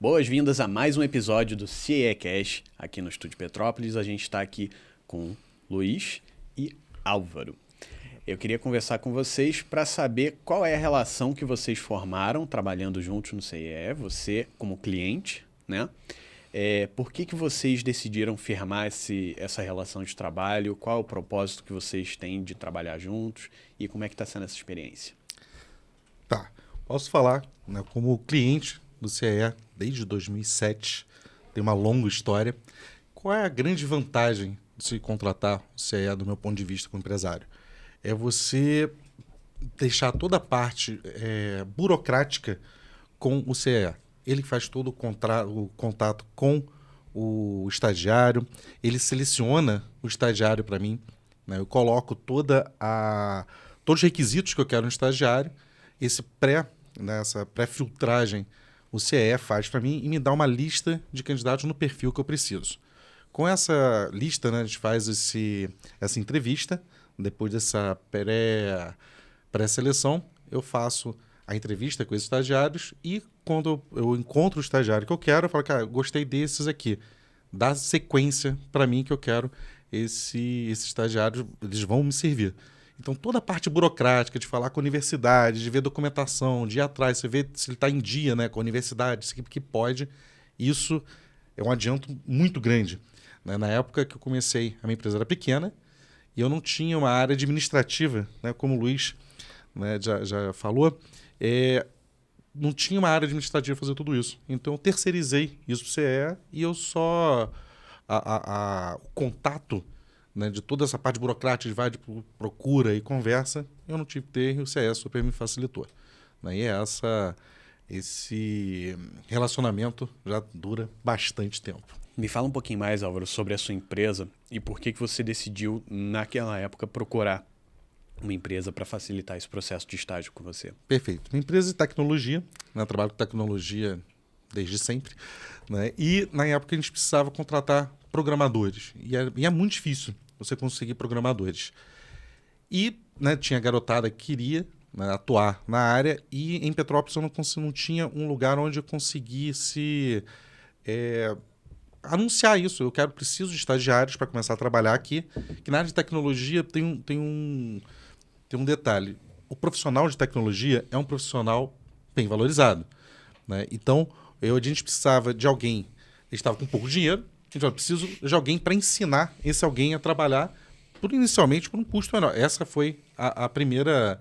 Boas-vindas a mais um episódio do CECast aqui no Estúdio Petrópolis. A gente está aqui com Luiz e Álvaro. Eu queria conversar com vocês para saber qual é a relação que vocês formaram trabalhando juntos no CIE, você como cliente, né? Por que vocês decidiram firmar essa relação de trabalho? Qual é o propósito que vocês têm de trabalhar juntos? E como é que está sendo essa experiência? Tá, posso falar, né, como cliente do CIE desde 2007, tem uma longa história. Qual é a grande vantagem de se contratar o CIE do meu ponto de vista como empresário? É você deixar toda a parte burocrática com o CIE. Ele faz todo o contato com o estagiário, ele seleciona o estagiário para mim, né? Eu coloco todos os requisitos que eu quero no estagiário, essa pré-filtragem o CIE faz para mim e me dá uma lista de candidatos no perfil que eu preciso. Com essa lista, né, a gente faz essa entrevista, depois dessa pré-seleção, eu faço a entrevista com esses estagiários e quando eu encontro o estagiário que eu quero, eu falo, cara, eu gostei desses aqui. Dá sequência para mim que eu quero esses estagiários, eles vão me servir. Então, toda a parte burocrática de falar com a universidade, de ver documentação, de ir atrás, você vê se ele está em dia, né, com a universidade, se que pode, isso é um adianto muito grande. Né? Na época que eu comecei, a minha empresa era pequena e eu não tinha uma área administrativa, né, como o Luiz, né, já falou, não tinha uma área administrativa para fazer tudo isso. Então, eu terceirizei isso para o CE e eu só... o contato, né, de toda essa parte burocrática, de vai de procura e conversa, eu não tive que ter e o CE super me facilitou. Né? E esse relacionamento já dura bastante tempo. Me fala um pouquinho mais, Álvaro, sobre a sua empresa e por que você decidiu, naquela época, procurar uma empresa para facilitar esse processo de estágio com você. Perfeito. Uma empresa de tecnologia, né? Eu trabalho com tecnologia desde sempre, né? E na época a gente precisava contratar programadores. E é muito difícil você conseguir programadores. E, né, tinha garotada que queria, né, atuar na área e em Petrópolis eu não tinha um lugar onde eu conseguisse anunciar isso. Preciso de estagiários para começar a trabalhar aqui. Que na área de tecnologia tem um detalhe. O profissional de tecnologia é um profissional bem valorizado. Né? Então, a gente precisava de alguém. A gente estava com pouco dinheiro. A gente falou, preciso de alguém para ensinar esse alguém a trabalhar, inicialmente, por um custo menor. Essa foi a primeira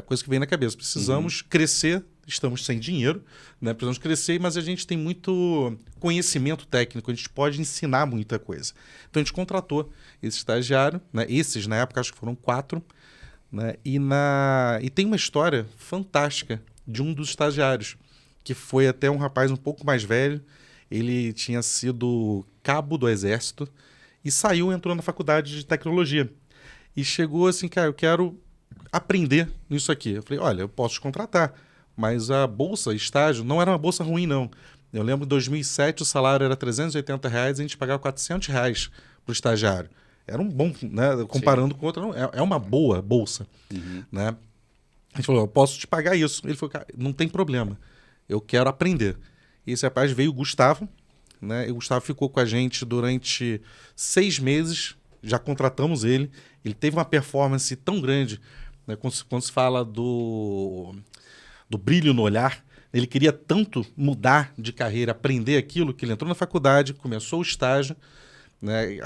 coisa que veio na cabeça. Precisamos crescer. Estamos sem dinheiro, né? Precisamos crescer, mas a gente tem muito conhecimento técnico, a gente pode ensinar muita coisa. Então, a gente contratou esse estagiário, né? Esses, na época, acho que foram 4, né? E tem uma história fantástica de um dos estagiários, que foi até um rapaz um pouco mais velho. Ele tinha sido cabo do Exército e entrou na faculdade de tecnologia. E chegou assim, cara, eu quero aprender nisso aqui. Eu falei, olha, eu posso te contratar, mas a bolsa, estágio, não era uma bolsa ruim, não. Eu lembro que em 2007 o salário era R$380 e a gente pagava R$400 para o estagiário. Era um bom, né? Comparando com outra, é uma boa bolsa. Né? A gente falou, eu posso te pagar isso. Ele falou, cara, não tem problema, eu quero aprender. E esse rapaz veio o Gustavo, né? E o Gustavo ficou com a gente durante 6 meses, já contratamos ele. Ele teve uma performance tão grande, né? Quando se fala do brilho no olhar, ele queria tanto mudar de carreira, aprender aquilo, que ele entrou na faculdade, começou o estágio, né?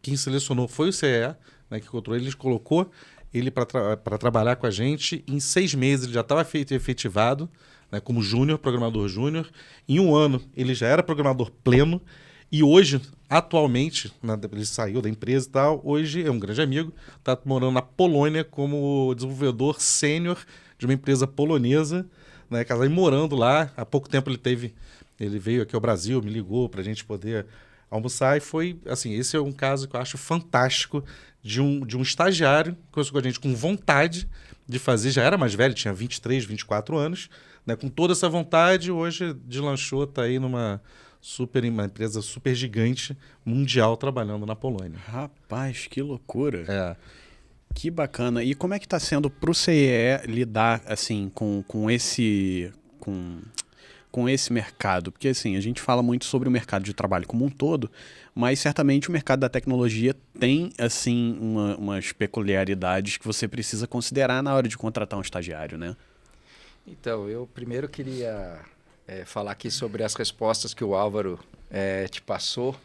Quem selecionou foi o CE, né, que encontrou ele, colocou ele para trabalhar com a gente. Em 6 meses ele já estava efetivado, né, como programador júnior. Em 1 ano ele já era programador pleno. E hoje, atualmente, né, ele saiu da empresa e tal, hoje é um grande amigo, está morando na Polônia como desenvolvedor sênior de uma empresa polonesa, né, casado e morando lá. Há pouco tempo ele veio aqui ao Brasil, me ligou para a gente poder almoçar e foi, assim, esse é um caso que eu acho fantástico de um estagiário que começou com a gente com vontade de fazer, já era mais velho, tinha 23, 24 anos, né, com toda essa vontade, hoje deslanchou, está aí uma empresa super gigante, mundial, trabalhando na Polônia. Rapaz, que loucura. Que bacana. E como é que está sendo para o CIE lidar assim, com com esse mercado? Porque assim, a gente fala muito sobre o mercado de trabalho como um todo, mas certamente o mercado da tecnologia tem assim umas peculiaridades que você precisa considerar na hora de contratar um estagiário, né? Então, eu primeiro queria falar aqui sobre as respostas que o Álvaro te passou,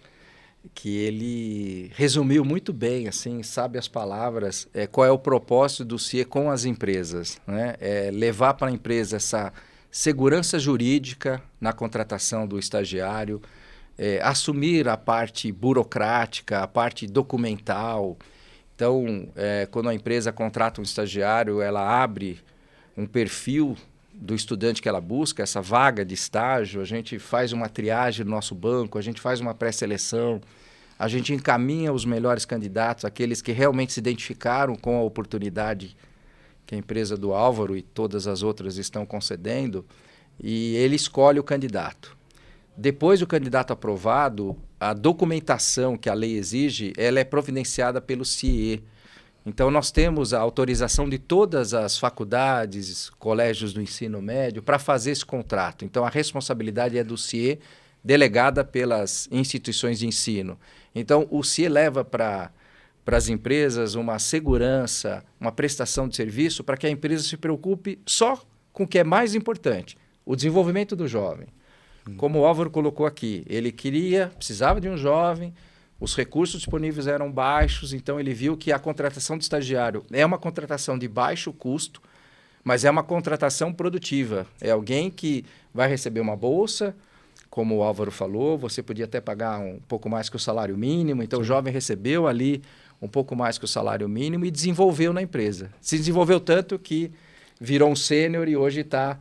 que ele resumiu muito bem, assim, sabe as palavras, qual é o propósito do CIE com as empresas, né? Levar para a empresa essa segurança jurídica na contratação do estagiário, assumir a parte burocrática, a parte documental. Então, quando a empresa contrata um estagiário, ela abre um perfil do estudante que ela busca, essa vaga de estágio, a gente faz uma triagem no nosso banco, a gente faz uma pré-seleção, a gente encaminha os melhores candidatos, aqueles que realmente se identificaram com a oportunidade que a empresa do Álvaro e todas as outras estão concedendo, e ele escolhe o candidato. Depois do candidato aprovado, a documentação que a lei exige, ela é providenciada pelo CIE. Então, nós temos a autorização de todas as faculdades, colégios do ensino médio para fazer esse contrato. Então, a responsabilidade é do CIE, delegada pelas instituições de ensino. Então, o CIE leva para as empresas uma segurança, uma prestação de serviço para que a empresa se preocupe só com o que é mais importante, o desenvolvimento do jovem. Como o Álvaro colocou aqui, ele precisava de um jovem, os recursos disponíveis eram baixos, então ele viu que a contratação de estagiário é uma contratação de baixo custo, mas é uma contratação produtiva. É alguém que vai receber uma bolsa, como o Álvaro falou, você podia até pagar um pouco mais que o salário mínimo, então o jovem recebeu ali um pouco mais que o salário mínimo e desenvolveu na empresa. Se desenvolveu tanto que virou um sênior e hoje está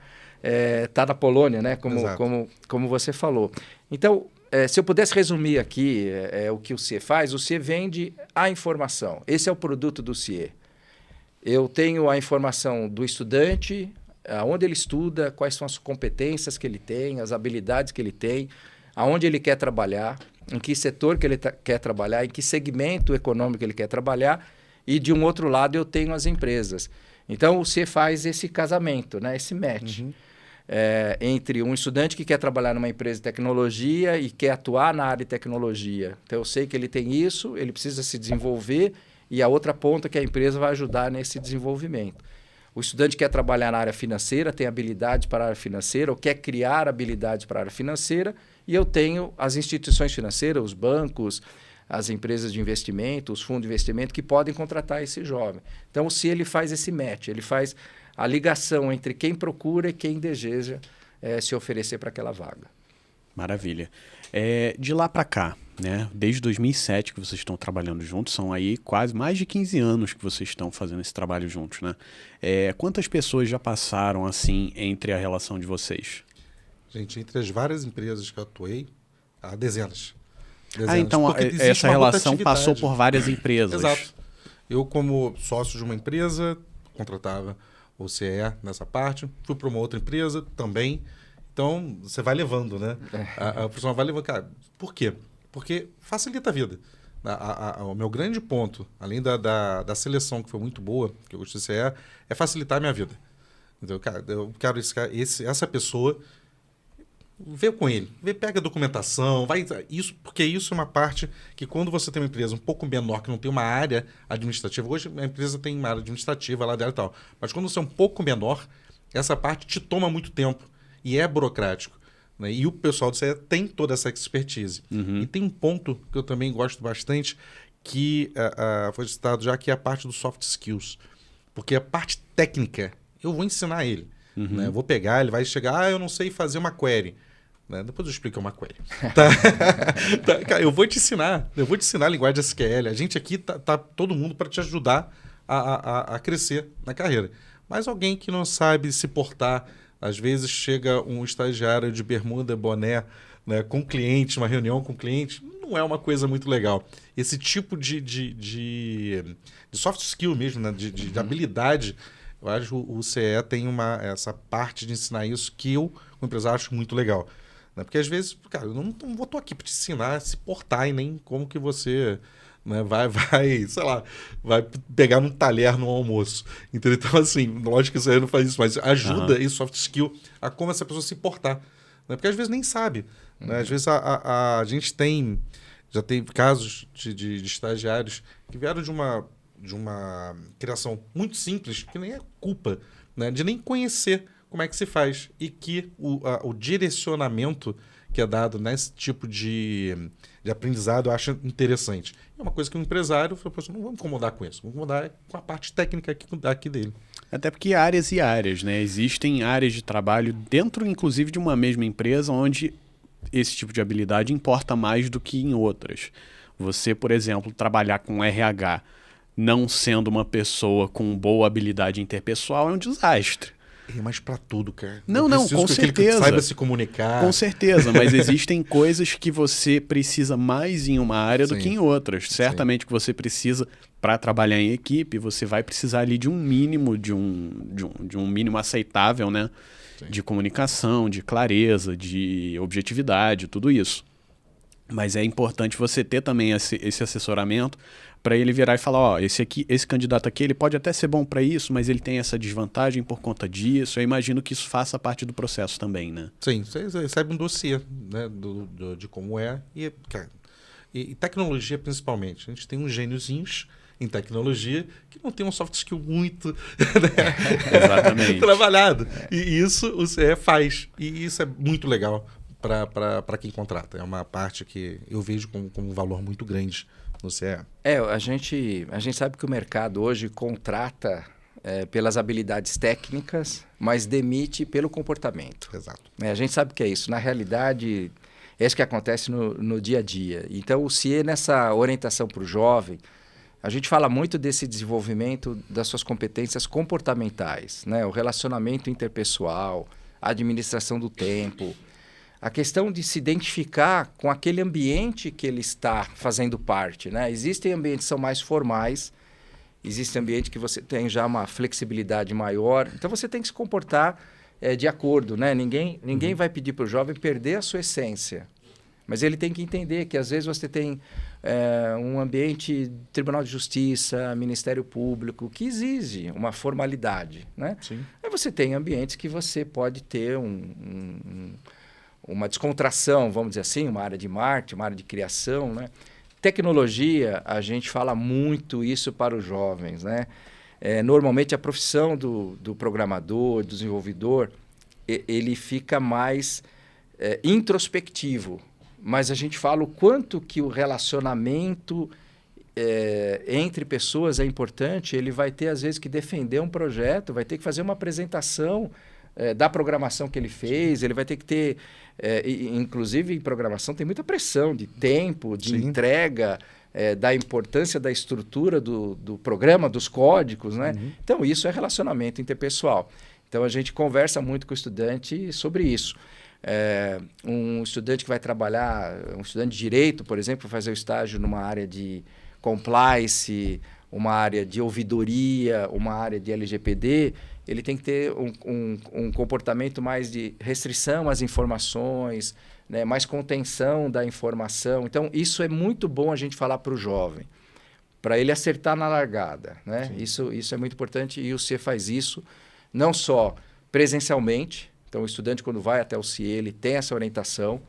na Polônia, né? Como você falou. Então, se eu pudesse resumir aqui o que o CIE faz, o CIE vende a informação. Esse é o produto do CIE. Eu tenho a informação do estudante, aonde ele estuda, quais são as competências que ele tem, as habilidades que ele tem, aonde ele quer trabalhar, em que setor que ele quer trabalhar, em que segmento econômico ele quer trabalhar, e de um outro lado eu tenho as empresas. Então, o CIE faz esse casamento, né? Esse match. Uhum. Entre um estudante que quer trabalhar numa empresa de tecnologia e quer atuar na área de tecnologia. Então, eu sei que ele tem isso, ele precisa se desenvolver e a outra ponta que a empresa vai ajudar nesse desenvolvimento. O estudante quer trabalhar na área financeira, tem habilidades para a área financeira ou quer criar habilidades para a área financeira e eu tenho as instituições financeiras, os bancos, as empresas de investimento, os fundos de investimento que podem contratar esse jovem. Então, se ele faz esse match, ele faz a ligação entre quem procura e quem deseja se oferecer para aquela vaga. Maravilha. De lá para cá, né? Desde 2007 que vocês estão trabalhando juntos, são aí quase mais de 15 anos que vocês estão fazendo esse trabalho juntos, né? Quantas pessoas já passaram assim entre a relação de vocês? Gente, entre as várias empresas que eu atuei, há dezenas. Então essa relação passou por várias empresas. Exato. Eu, como sócio de uma empresa, contratava o CIE nessa parte, fui para uma outra empresa também. Então, você vai levando, né? A pessoa vai levando. Cara, por quê? Porque facilita a vida. O meu grande ponto, além da seleção, que foi muito boa, que eu gostei do CIE, é facilitar a minha vida. Então, cara, eu quero essa pessoa... Vê com ele, pega a documentação, porque isso é uma parte que quando você tem uma empresa um pouco menor, que não tem uma área administrativa, hoje a empresa tem uma área administrativa lá dela e tal, mas quando você é um pouco menor, essa parte te toma muito tempo e é burocrático. Né? E o pessoal do CIE tem toda essa expertise. Uhum. E tem um ponto que eu também gosto bastante, que foi citado já, que é a parte dos soft skills. Porque a parte técnica, eu vou ensinar ele. Uhum. Né? Eu vou pegar, ele vai chegar, eu não sei fazer uma query. Né? Depois eu explico uma query. Cara, eu vou te ensinar a linguagem SQL. A gente aqui tá todo mundo para te ajudar a crescer na carreira. Mas alguém que não sabe se portar, às vezes chega um estagiário de bermuda, boné, né, com cliente, uma reunião com cliente, não é uma coisa muito legal. Esse tipo de soft skill mesmo, né, de habilidade, eu acho que o CIE tem essa parte de ensinar isso que eu, como empresário, acho muito legal. Né? Porque às vezes, cara, eu não estou aqui para te ensinar a se portar e nem como que você, né, vai pegar num talher no almoço. Entendeu? Então, assim, lógico que o CIE não faz isso, mas ajuda esse soft skill a como essa pessoa se portar. né? Porque às vezes nem sabe. Né? Às vezes a gente já tem casos de estagiários que vieram de uma criação muito simples, que nem é culpa, né? De nem conhecer como é que se faz. E que o direcionamento que é dado nesse tipo de aprendizado eu acho interessante. É uma coisa que o empresário falou, não vamos incomodar com isso, vamos incomodar com a parte técnica aqui dele. Até porque áreas e áreas, né? Existem áreas de trabalho dentro, inclusive, de uma mesma empresa onde esse tipo de habilidade importa mais do que em outras. Você, por exemplo, trabalhar com RH não sendo uma pessoa com boa habilidade interpessoal é um desastre. Mas para tudo, cara. Não, com certeza. Que saiba se comunicar. Com certeza, mas existem coisas que você precisa mais em uma área do que em outras. Certamente que você precisa, para trabalhar em equipe, você vai precisar ali de um mínimo, de um mínimo aceitável, né? De comunicação, de clareza, de objetividade, tudo isso. Mas é importante você ter também esse assessoramento para ele virar e falar, ó, esse candidato aqui, ele pode até ser bom para isso, mas ele tem essa desvantagem por conta disso. Eu imagino que isso faça parte do processo também, né? Sim, você recebe um dossiê, né, de como é. E tecnologia, principalmente. A gente tem uns gêniozinhos em tecnologia que não tem um soft skill muito Exatamente. trabalhado. E isso o CE faz. E isso é muito legal para quem contrata. É uma parte que eu vejo como um valor muito grande no CE. A gente sabe que o mercado hoje contrata pelas habilidades técnicas, mas demite pelo comportamento. Exato. A gente sabe que é isso. Na realidade, é isso que acontece no dia a dia. Então, o CIE, nessa orientação para o jovem, a gente fala muito desse desenvolvimento das suas competências comportamentais, né? O relacionamento interpessoal, a administração do tempo, a questão de se identificar com aquele ambiente que ele está fazendo parte, né? Existem ambientes que são mais formais, existe ambiente que você tem já uma flexibilidade maior, então você tem que se comportar de acordo, né? Ninguém vai pedir para o jovem perder a sua essência, mas ele tem que entender que às vezes você tem um ambiente Tribunal de Justiça, Ministério Público, que exige uma formalidade, né? Sim. Aí você tem ambientes que você pode ter uma descontração, vamos dizer assim, uma área de marketing, uma área de criação, né? Tecnologia, a gente fala muito isso para os jovens, né? Normalmente a profissão do programador, do desenvolvedor, ele fica mais introspectivo, mas a gente fala o quanto que o relacionamento entre pessoas é importante. Ele vai ter, às vezes, que defender um projeto, vai ter que fazer uma apresentação da programação que ele fez, ele vai ter que ter... inclusive, em programação tem muita pressão de tempo, de entrega, da importância da estrutura do programa, dos códigos, né? Uhum. Então, isso é relacionamento interpessoal. Então, a gente conversa muito com o estudante sobre isso. Um estudante que vai trabalhar, um estudante de direito, por exemplo, fazer o estágio numa área de compliance, uma área de ouvidoria, uma área de LGPD, ele tem que ter um comportamento mais de restrição às informações, né, mais contenção da informação. Então, isso é muito bom a gente falar para o jovem, para ele acertar na largada, né? Isso é muito importante e o CIE faz isso, não só presencialmente. Então, o estudante, quando vai até o CIE, ele tem essa orientação,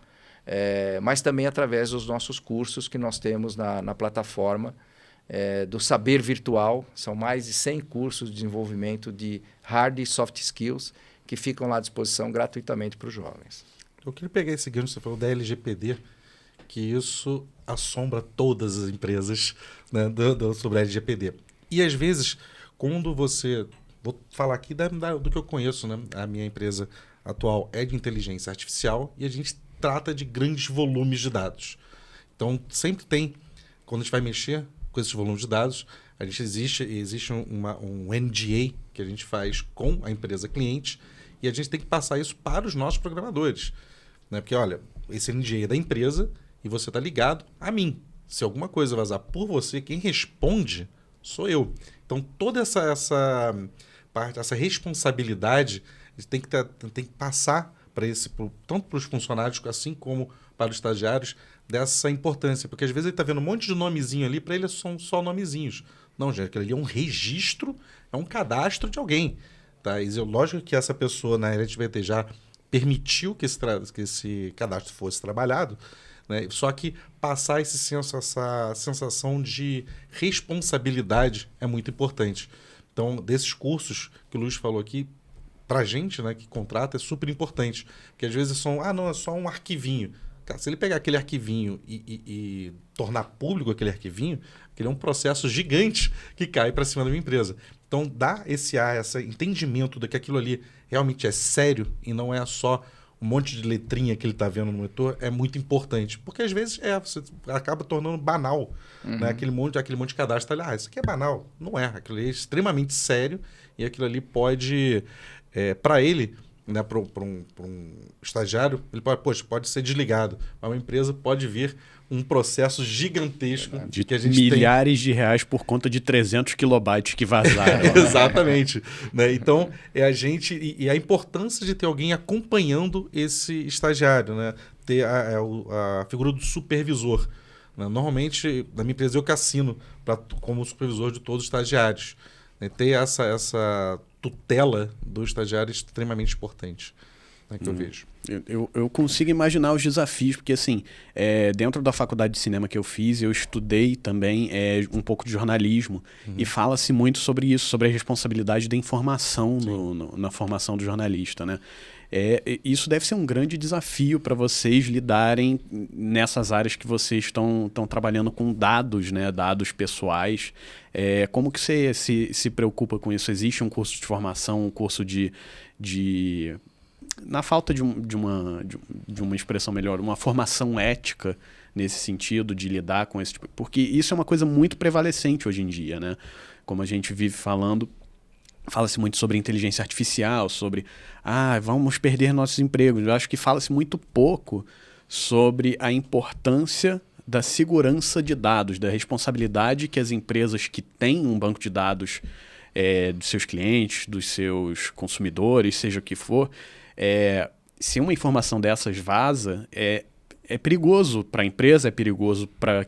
mas também através dos nossos cursos que nós temos na plataforma do Saber Virtual. São mais de 100 cursos de desenvolvimento de hard e soft skills que ficam lá à disposição gratuitamente para os jovens. Eu queria pegar esse gancho que você falou da LGPD, que isso assombra todas as empresas, né, sobre a LGPD. E, às vezes, quando você... Vou falar aqui do que eu conheço, né? A minha empresa atual é de inteligência artificial e a gente trata de grandes volumes de dados. Então, sempre tem, quando a gente vai mexer com esses volumes de dados, existe um NDA que a gente faz com a empresa cliente e a gente tem que passar isso para os nossos programadores. Né? Porque, olha, esse NDA é da empresa e você está ligado a mim. Se alguma coisa vazar por você, quem responde sou eu. Então, toda essa responsabilidade tem que passar tanto para os funcionários assim como para os estagiários dessa importância. Porque às vezes ele está vendo um monte de nomezinho ali, para ele são só nomezinhos. Não, gente, aquilo ali é um registro, é um cadastro de alguém. Tá? E lógico que essa pessoa na LGPD já permitiu que esse cadastro fosse trabalhado, né? Só que passar essa sensação de responsabilidade é muito importante. Então, desses cursos que o Luiz falou aqui, para a gente, né, que contrata, é super importante. Porque às vezes é só um arquivinho. Cara, se ele pegar aquele arquivinho e tornar público aquele arquivinho, aquele é um processo gigante que cai para cima da minha empresa. Então, dar esse entendimento de que aquilo ali realmente é sério e não é só um monte de letrinha que ele está vendo no monitor é muito importante. Porque às vezes você acaba tornando banal, né? Aquele monte de cadastro. Isso aqui é banal. Não é. Aquilo ali é extremamente sério e aquilo ali pode, para ele, né, para um estagiário, ele pode ser desligado. Mas uma empresa pode vir um processo gigantesco de que a gente milhares de reais por conta de 300 kilobytes que vazaram. Exatamente. Né? Então, e a importância de ter alguém acompanhando esse estagiário, né? Ter a figura do supervisor. Né? Normalmente, na minha empresa, eu que assino como supervisor de todos os estagiários. Né? Ter essa tutela do estagiário é extremamente importante. Que eu vejo. Eu consigo imaginar os desafios, porque assim, dentro da faculdade de cinema que eu fiz, eu estudei também um pouco de jornalismo e fala-se muito sobre isso, sobre a responsabilidade da informação na formação do jornalista, né? Isso deve ser um grande desafio para vocês lidarem nessas áreas que vocês estão trabalhando com dados, né? Dados pessoais. Como que você se preocupa com isso? Existe um curso de formação, um curso na falta de uma expressão melhor, uma formação ética nesse sentido de lidar com esse tipo... Porque isso é uma coisa muito prevalecente hoje em dia, né? Como a gente vive falando, fala-se muito sobre inteligência artificial, sobre vamos perder nossos empregos. Eu acho que fala-se muito pouco sobre a importância da segurança de dados, da responsabilidade que as empresas que têm um banco de dados dos seus clientes, dos seus consumidores, seja o que for... se uma informação dessas vaza, é perigoso para a empresa, é perigoso para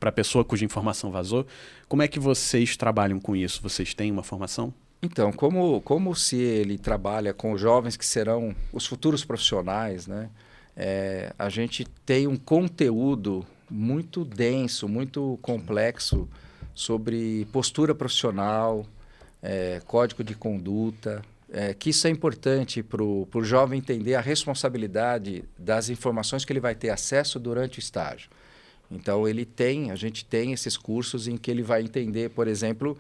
a pessoa cuja informação vazou. Como é que vocês trabalham com isso? Vocês têm uma formação? Então, como se ele trabalha com jovens que serão os futuros profissionais, né? A gente tem um conteúdo muito denso, muito complexo sobre postura profissional, código de conduta, que isso é importante para o jovem entender a responsabilidade das informações que ele vai ter acesso durante o estágio. Então, a gente tem esses cursos em que ele vai entender, por exemplo,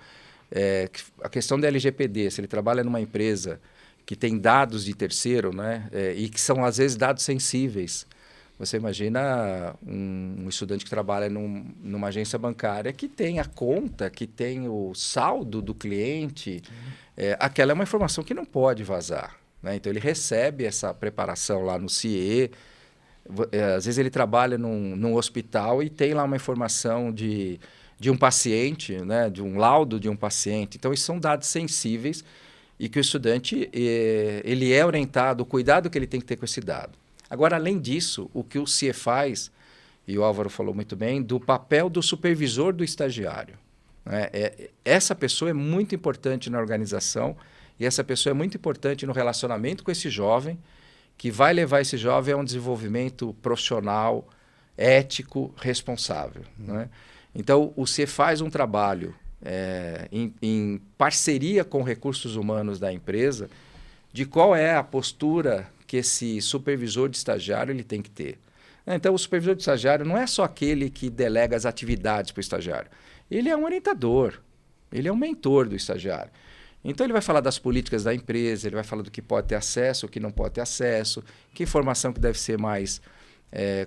a questão da LGPD. Se ele trabalha numa empresa que tem dados de terceiro, né, e que são, às vezes, dados sensíveis. Você imagina um estudante que trabalha numa agência bancária que tem a conta, que tem o saldo do cliente. Aquela é uma informação que não pode vazar, né? Então, ele recebe essa preparação lá no CIE. Às vezes, ele trabalha num hospital e tem lá uma informação de um paciente, né? De um laudo de um paciente. Então, isso são dados sensíveis e que o estudante ele é orientado, o cuidado que ele tem que ter com esse dado. Agora, além disso, o que o CIE faz, e o Álvaro falou muito bem, do papel do supervisor do estagiário. Essa pessoa é muito importante na organização e essa pessoa é muito importante no relacionamento com esse jovem, que vai levar esse jovem a um desenvolvimento profissional, ético, responsável. Né? Então, o CIE faz um trabalho em parceria com recursos humanos da empresa de qual é a postura que esse supervisor de estagiário ele tem que ter. Então, o supervisor de estagiário não é só aquele que delega as atividades para o estagiário. Ele é um orientador, ele é um mentor do estagiário. Então, ele vai falar das políticas da empresa, ele vai falar do que pode ter acesso, o que não pode ter acesso, que informação que deve ser mais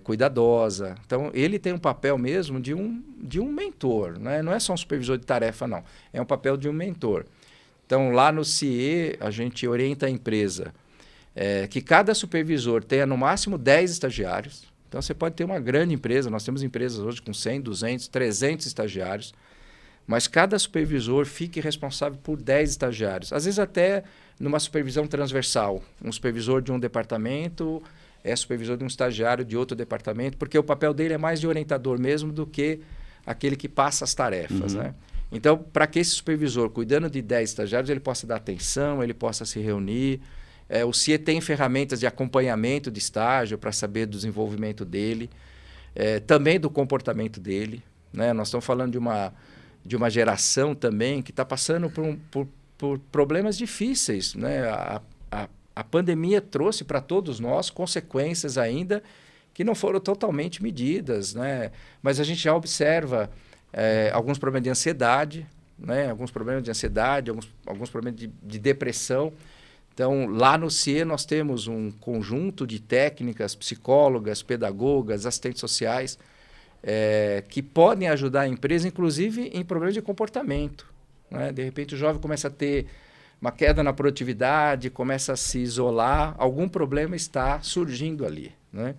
cuidadosa. Então, ele tem um papel mesmo de um mentor, né? Não é só um supervisor de tarefa, não. É um papel de um mentor. Então, lá no CIE, a gente orienta a empresa que cada supervisor tenha no máximo 10 estagiários. Então, você pode ter uma grande empresa, nós temos empresas hoje com 100, 200, 300 estagiários, mas cada supervisor fique responsável por 10 estagiários. Às vezes até numa supervisão transversal. Um supervisor de um departamento é supervisor de um estagiário de outro departamento, porque o papel dele é mais de orientador mesmo do que aquele que passa as tarefas, né? Então, para que esse supervisor, cuidando de 10 estagiários, ele possa dar atenção, ele possa se reunir, O CIE tem ferramentas de acompanhamento de estágio para saber do desenvolvimento dele, também do comportamento dele, né? Nós estamos falando de uma geração também que está passando por problemas difíceis, né? A pandemia trouxe para todos nós consequências ainda que não foram totalmente medidas, né? Mas a gente já observa alguns problemas de ansiedade, né? Alguns problemas de depressão. Então, lá no CIE nós temos um conjunto de técnicas, psicólogas, pedagogas, assistentes sociais, que podem ajudar a empresa, inclusive em problemas de comportamento, né? De repente o jovem começa a ter uma queda na produtividade, começa a se isolar, algum problema está surgindo ali, né?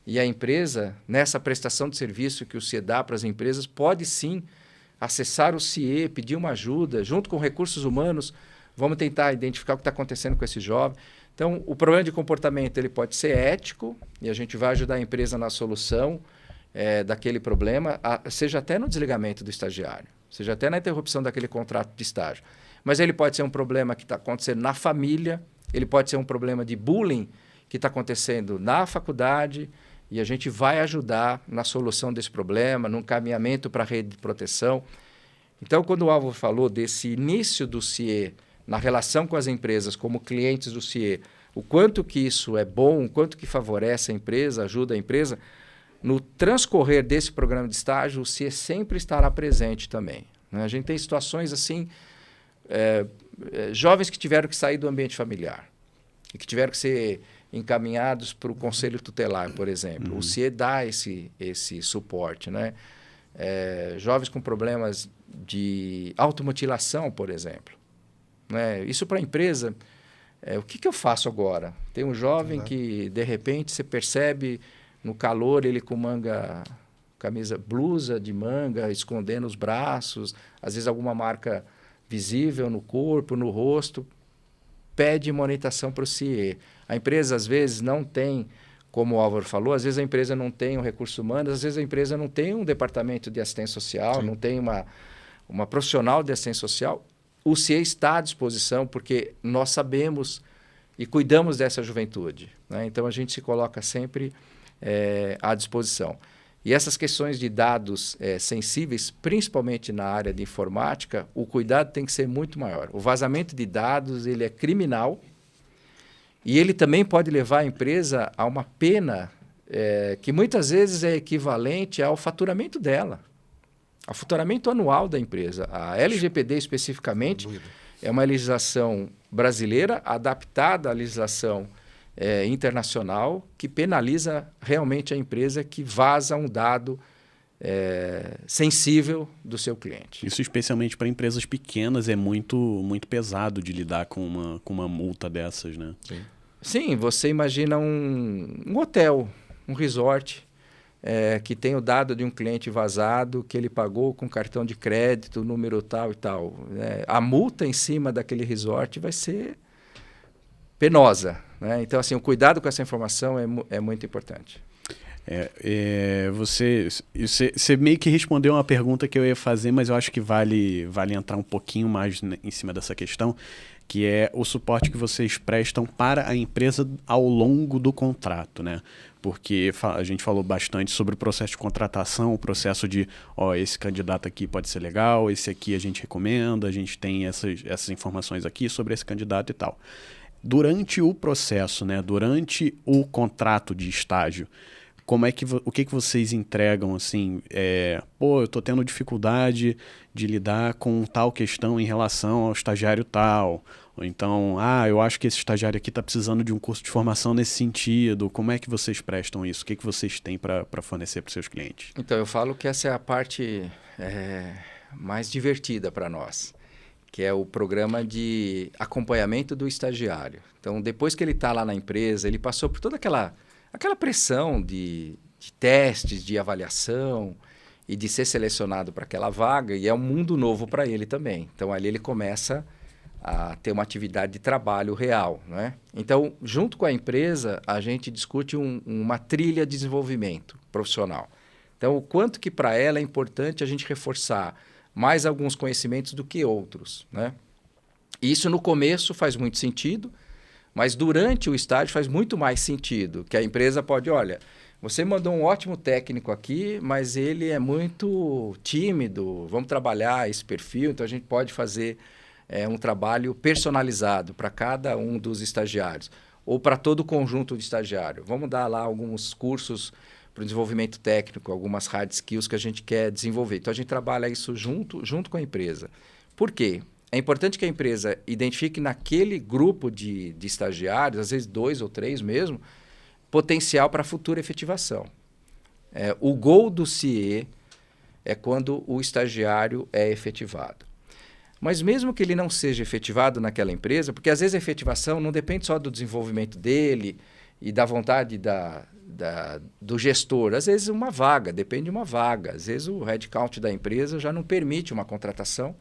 E a empresa, nessa prestação de serviço que o CIE dá para as empresas, pode sim acessar o CIE, pedir uma ajuda, junto com recursos humanos, vamos tentar identificar o que está acontecendo com esse jovem. Então, o problema de comportamento ele pode ser ético, e a gente vai ajudar a empresa na solução daquele problema, seja até no desligamento do estagiário, seja até na interrupção daquele contrato de estágio. Mas ele pode ser um problema que está acontecendo na família, ele pode ser um problema de bullying que está acontecendo na faculdade, e a gente vai ajudar na solução desse problema, no encaminhamento para a rede de proteção. Então, quando o Álvaro falou desse início do CIE na relação com as empresas como clientes do CIE, o quanto que isso é bom, o quanto que favorece a empresa, ajuda a empresa, no transcorrer desse programa de estágio, o CIE sempre estará presente também, né? A gente tem situações assim, jovens que tiveram que sair do ambiente familiar e que tiveram que ser encaminhados para o conselho tutelar, por exemplo. Uhum. O CIE dá esse suporte, né? Jovens com problemas de automutilação, por exemplo, né? Isso para a empresa, o que eu faço agora? Tem um jovem que, de repente, você percebe no calor, ele com blusa de manga, escondendo os braços, às vezes alguma marca visível no corpo, no rosto, pede monitoração para o CIE. A empresa, às vezes, não tem, como o Álvaro falou, às vezes a empresa não tem um recurso humano, às vezes a empresa não tem um departamento de assistência social, Sim. não tem uma profissional de assistência social. O CIE está à disposição porque nós sabemos e cuidamos dessa juventude, né? Então, a gente se coloca sempre à disposição. E essas questões de dados sensíveis, principalmente na área de informática, o cuidado tem que ser muito maior. O vazamento de dados ele é criminal e ele também pode levar a empresa a uma pena que muitas vezes é equivalente ao faturamento dela, ao faturamento anual da empresa. A LGPD, especificamente, é uma legislação brasileira adaptada à legislação internacional que penaliza realmente a empresa que vaza um dado sensível do seu cliente. Isso, especialmente para empresas pequenas, é muito, muito pesado de lidar com uma multa dessas, né? Sim, você imagina um hotel, um resort, que tem o dado de um cliente vazado, que ele pagou com cartão de crédito, número tal e tal. A multa em cima daquele resort vai ser penosa, né? Então, assim, o cuidado com essa informação é muito importante. Você meio que respondeu uma pergunta que eu ia fazer, mas eu acho que vale entrar um pouquinho mais em cima dessa questão, que é o suporte que vocês prestam para a empresa ao longo do contrato, né? Porque a gente falou bastante sobre o processo de contratação, o processo de, esse candidato aqui pode ser legal, esse aqui a gente recomenda, a gente tem essas informações aqui sobre esse candidato e tal. Durante o processo, né? Durante o contrato de estágio, o que vocês entregam, assim, eu estou tendo dificuldade de lidar com tal questão em relação ao estagiário tal, ou então, eu acho que esse estagiário aqui está precisando de um curso de formação nesse sentido. Como é que vocês prestam isso? O que vocês têm para fornecer para os seus clientes? Então, eu falo que essa é a parte mais divertida para nós, que é o programa de acompanhamento do estagiário. Então, depois que ele está lá na empresa, ele passou por toda aquela pressão de testes, de avaliação e de ser selecionado para aquela vaga, e é um mundo novo para ele também. Então, ali ele começa a ter uma atividade de trabalho real, né? Então, junto com a empresa, a gente discute uma trilha de desenvolvimento profissional. Então, o quanto que para ela é importante a gente reforçar mais alguns conhecimentos do que outros, né? E isso no começo faz muito sentido, Mas durante o estágio faz muito mais sentido, que a empresa pode, olha, você mandou um ótimo técnico aqui, mas ele é muito tímido, vamos trabalhar esse perfil, então a gente pode fazer um trabalho personalizado para cada um dos estagiários, ou para todo o conjunto de estagiário. Vamos dar lá alguns cursos para o desenvolvimento técnico, algumas hard skills que a gente quer desenvolver. Então, a gente trabalha isso junto com a empresa. Por quê? É importante que a empresa identifique naquele grupo de estagiários, às vezes 2 ou 3 mesmo, potencial para futura efetivação. O goal do CIE é quando o estagiário é efetivado. Mas mesmo que ele não seja efetivado naquela empresa, porque às vezes a efetivação não depende só do desenvolvimento dele e da vontade do gestor. Às vezes uma vaga, depende de uma vaga. Às vezes o headcount da empresa já não permite uma contratação.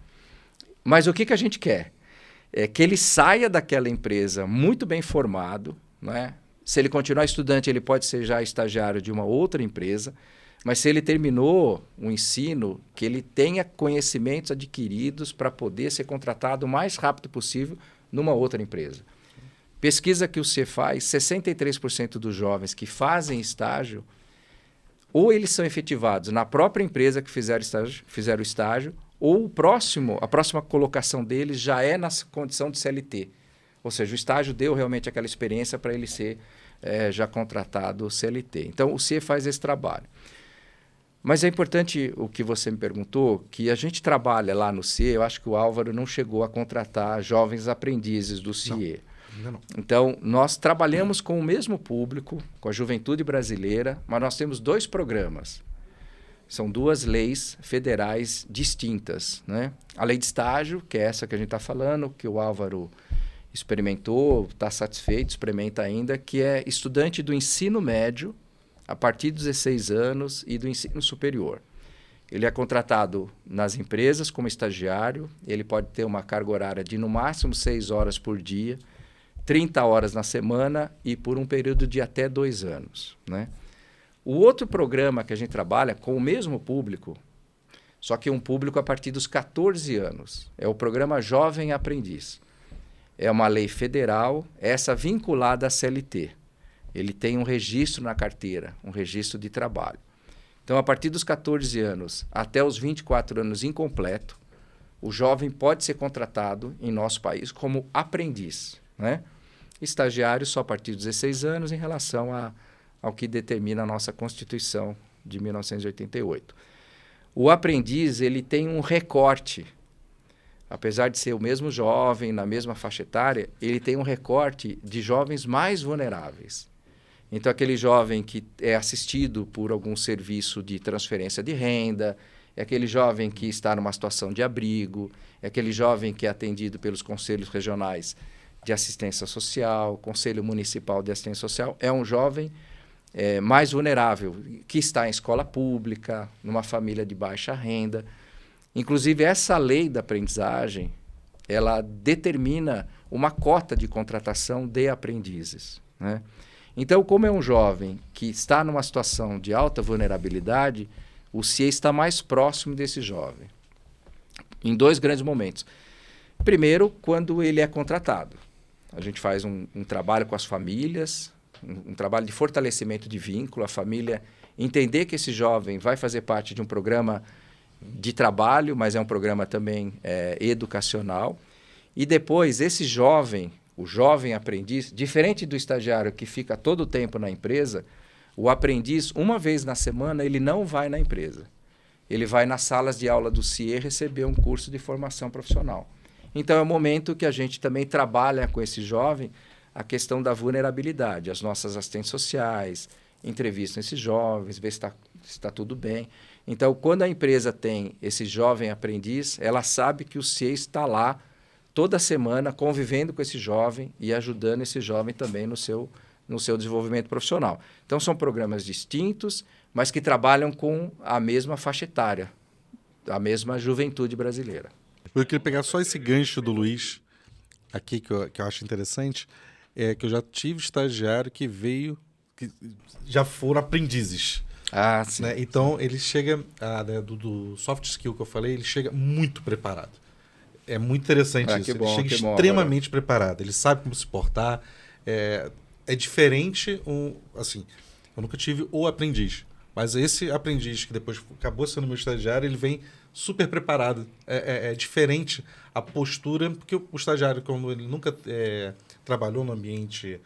Mas o que a gente quer? É que ele saia daquela empresa muito bem formado, né? Se ele continuar estudante, ele pode ser já estagiário de uma outra empresa, mas se ele terminou o ensino, que ele tenha conhecimentos adquiridos para poder ser contratado o mais rápido possível numa outra empresa. Pesquisa que o CIE faz, 63% dos jovens que fazem estágio, ou eles são efetivados na própria empresa que fizeram o estágio, ou a próxima colocação deles já é na condição de CLT. Ou seja, o estágio deu realmente aquela experiência para ele ser já contratado CLT. Então, o CIE faz esse trabalho. Mas é importante o que você me perguntou, que a gente trabalha lá no CIE, eu acho que o Álvaro não chegou a contratar jovens aprendizes do CIE. Não. Então, nós trabalhamos com o mesmo público, com a juventude brasileira, mas nós temos 2 programas. São 2 leis federais distintas, né? A lei de estágio, que é essa que a gente está falando, que o Álvaro experimentou, está satisfeito, experimenta ainda, que é estudante do ensino médio, a partir dos 16 anos e do ensino superior. Ele é contratado nas empresas como estagiário, ele pode ter uma carga horária de no máximo 6 horas por dia, 30 horas na semana e por um período de até 2 anos, né? O outro programa que a gente trabalha com o mesmo público, só que um público a partir dos 14 anos, é o programa Jovem Aprendiz. É uma lei federal, essa vinculada à CLT. Ele tem um registro na carteira, um registro de trabalho. Então, a partir dos 14 anos até os 24 anos incompleto, o jovem pode ser contratado em nosso país como aprendiz, né? Estagiário só a partir dos 16 anos em relação ao que determina a nossa Constituição de 1988. O aprendiz ele tem um recorte. Apesar de ser o mesmo jovem, na mesma faixa etária, ele tem um recorte de jovens mais vulneráveis. Então, aquele jovem que é assistido por algum serviço de transferência de renda, é aquele jovem que está numa situação de abrigo, é aquele jovem que é atendido pelos conselhos regionais de assistência social, Conselho Municipal de Assistência Social, é um jovem mais vulnerável, que está em escola pública, numa família de baixa renda. Inclusive, essa lei da aprendizagem, ela determina uma cota de contratação de aprendizes, né? Então, como é um jovem que está numa situação de alta vulnerabilidade, o CIE está mais próximo desse jovem, em 2 grandes momentos. Primeiro, quando ele é contratado. A gente faz um trabalho com as famílias, um trabalho de fortalecimento de vínculo, a família entender que esse jovem vai fazer parte de um programa de trabalho, mas é um programa também educacional. E depois, esse jovem, o jovem aprendiz, diferente do estagiário que fica todo o tempo na empresa, o aprendiz, uma vez na semana, ele não vai na empresa. Ele vai nas salas de aula do CIE receber um curso de formação profissional. Então, é o momento que a gente também trabalha com esse jovem a questão da vulnerabilidade, as nossas assistentes sociais, entrevistam esses jovens, ver se está tudo bem. Então, quando a empresa tem esse jovem aprendiz, ela sabe que o CIE está lá toda semana convivendo com esse jovem e ajudando esse jovem também no seu desenvolvimento profissional. Então, são programas distintos, mas que trabalham com a mesma faixa etária, a mesma juventude brasileira. Eu queria pegar só esse gancho do Luiz aqui, que eu acho interessante, que eu já tive estagiário que já foram aprendizes. Ah, sim. Né? Então, ele chega, do soft skill que eu falei, ele chega muito preparado. É muito interessante isso. Ele chega extremamente preparado. Ele sabe como se portar, é diferente, assim, eu nunca tive o aprendiz, mas esse aprendiz que depois acabou sendo meu estagiário, ele vem super preparado. É diferente a postura, porque o estagiário, quando ele nunca trabalhou no ambiente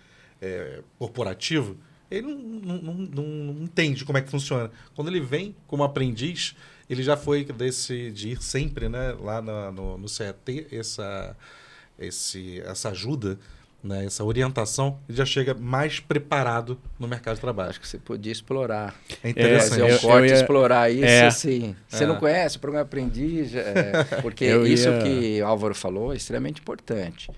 corporativo, ele não entende como é que funciona. Quando ele vem como aprendiz, ele já foi de ir sempre, né, lá no CET, essa ajuda, né, essa orientação, ele já chega mais preparado no mercado de trabalho. Acho que você podia explorar. É interessante. Fazer um corte, explorar isso, assim. Você não É. conhece o programa Aprendiz? Porque que o Álvaro falou é extremamente importante.